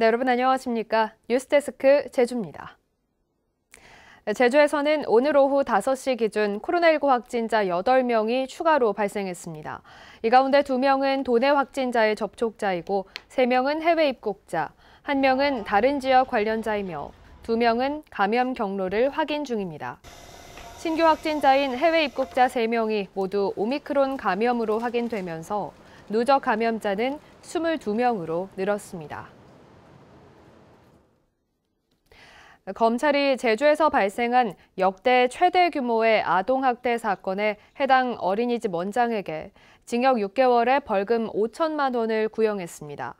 네, 여러분 안녕하십니까? 뉴스데스크 제주입니다. 제주에서는 오늘 오후 5시 기준 코로나19 확진자 8명이 추가로 발생했습니다. 이 가운데 2명은 도내 확진자의 접촉자이고 3명은 해외 입국자, 1명은 다른 지역 관련자이며 2명은 감염 경로를 확인 중입니다. 신규 확진자인 해외 입국자 3명이 모두 오미크론 감염으로 확인되면서 누적 감염자는 22명으로 늘었습니다. 검찰이 제주에서 발생한 역대 최대 규모의 아동학대 사건에 해당 어린이집 원장에게 징역 6개월에 벌금 5천만 원을 구형했습니다.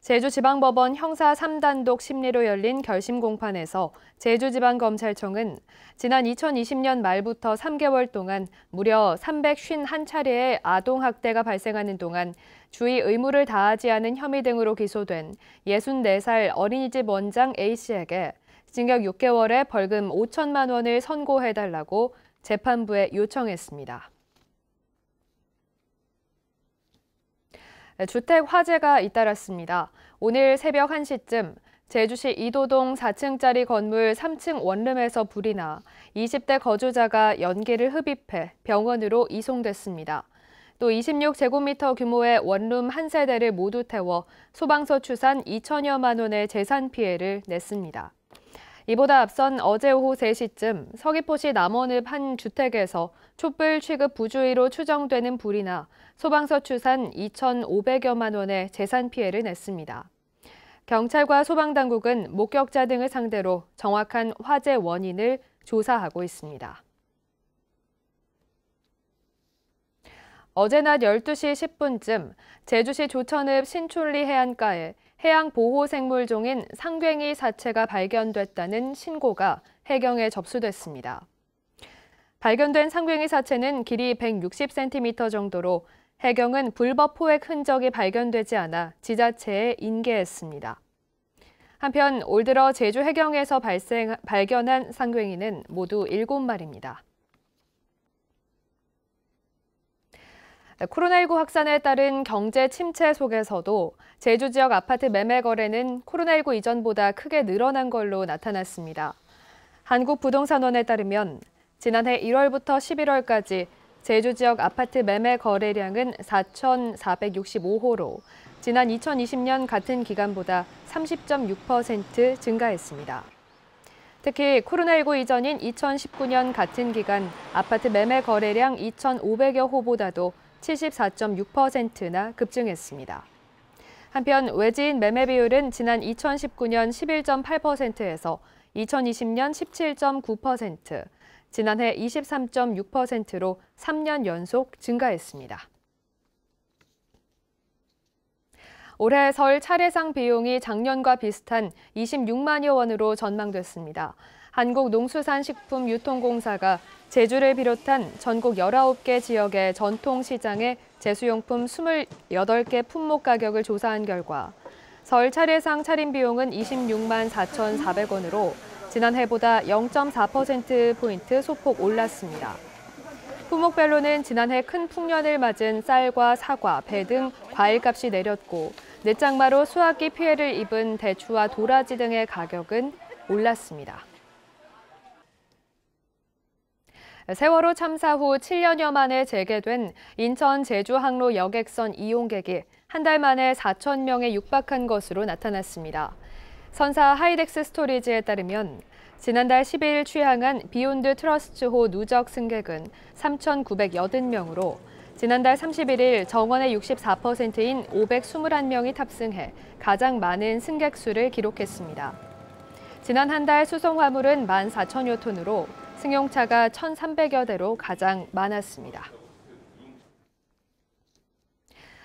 제주지방법원 형사 3단독 심리로 열린 결심 공판에서 제주지방검찰청은 지난 2020년 말부터 3개월 동안 무려 351차례의 아동학대가 발생하는 동안 주의 의무를 다하지 않은 혐의 등으로 기소된 64살 어린이집 원장 A씨에게 징역 6개월에 벌금 5천만 원을 선고해달라고 재판부에 요청했습니다. 주택 화재가 잇따랐습니다. 오늘 새벽 1시쯤 제주시 이도동 4층짜리 건물 3층 원룸에서 불이 나 20대 거주자가 연기를 흡입해 병원으로 이송됐습니다. 또 26제곱미터 규모의 원룸 한 세대를 모두 태워 소방서 추산 2천여만 원의 재산 피해를 냈습니다. 이보다 앞선 어제 오후 3시쯤 서귀포시 남원읍 한 주택에서 촛불 취급 부주의로 추정되는 불이 나 소방서 추산 2,500여만 원의 재산 피해를 냈습니다. 경찰과 소방당국은 목격자 등을 상대로 정확한 화재 원인을 조사하고 있습니다. 어제 낮 12시 10분쯤 제주시 조천읍 신촌리 해안가에 해양보호생물종인 상괭이 사체가 발견됐다는 신고가 해경에 접수됐습니다. 발견된 상괭이 사체는 길이 160cm 정도로 해경은 불법 포획 흔적이 발견되지 않아 지자체에 인계했습니다. 한편 올 들어 제주 해경에서 발견한 상괭이는 모두 7마리입니다. 코로나19 확산에 따른 경제 침체 속에서도 제주 지역 아파트 매매 거래는 코로나19 이전보다 크게 늘어난 걸로 나타났습니다. 한국부동산원에 따르면 지난해 1월부터 11월까지 제주 지역 아파트 매매 거래량은 4,465호로 지난 2020년 같은 기간보다 30.6% 증가했습니다. 특히 코로나19 이전인 2019년 같은 기간 아파트 매매 거래량 2,500여 호보다도 74.6%나 급증했습니다. 한편 외지인 매매 비율은 지난 2019년 11.8%에서 2020년 17.9%, 지난해 23.6%로 3년 연속 증가했습니다. 올해 설 차례상 비용이 작년과 비슷한 26만여 원으로 전망됐습니다. 한국농수산식품유통공사가 제주를 비롯한 전국 19개 지역의 전통시장의 제수용품 28개 품목 가격을 조사한 결과 설 차례상 차림 비용은 26만 4,400원으로 지난해보다 0.4%포인트 소폭 올랐습니다. 품목별로는 지난해 큰 풍년을 맞은 쌀과 사과, 배 등 과일값이 내렸고 늦장마로 수확기 피해를 입은 대추와 도라지 등의 가격은 올랐습니다. 세월호 참사 후 7년여 만에 재개된 인천 제주 항로 여객선 이용객이 한 달 만에 4,000명에 육박한 것으로 나타났습니다. 선사 하이덱스 스토리지에 따르면 지난달 10일 취항한 비욘드 트러스트호 누적 승객은 3,980명으로 지난달 31일 정원의 64%인 521명이 탑승해 가장 많은 승객 수를 기록했습니다. 지난 한 달 수송 화물은 14,000여 톤으로 승용차가 1,300여 대로 가장 많았습니다.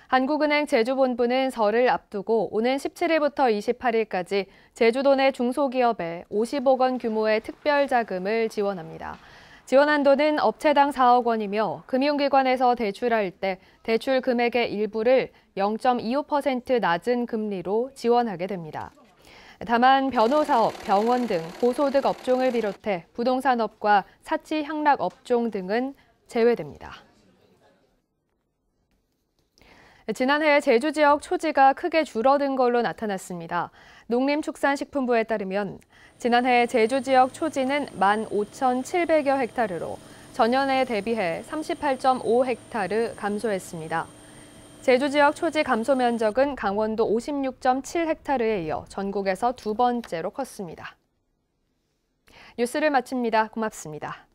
한국은행 제주본부는 설을 앞두고 오는 17일부터 28일까지 제주도 내 중소기업에 50억 원 규모의 특별 자금을 지원합니다. 지원 한도는 업체당 4억 원이며 금융기관에서 대출할 때 대출 금액의 일부를 0.25% 낮은 금리로 지원하게 됩니다. 다만 변호사업, 병원 등 고소득 업종을 비롯해 부동산업과 사치 향락 업종 등은 제외됩니다. 지난해 제주 지역 초지가 크게 줄어든 걸로 나타났습니다. 농림축산식품부에 따르면 지난해 제주 지역 초지는 15,700여 헥타르로 전년에 대비해 38.5헥타르 감소했습니다. 제주 지역 초지 감소 면적은 강원도 56.7헥타르에 이어 전국에서 두 번째로 컸습니다. 뉴스를 마칩니다. 고맙습니다.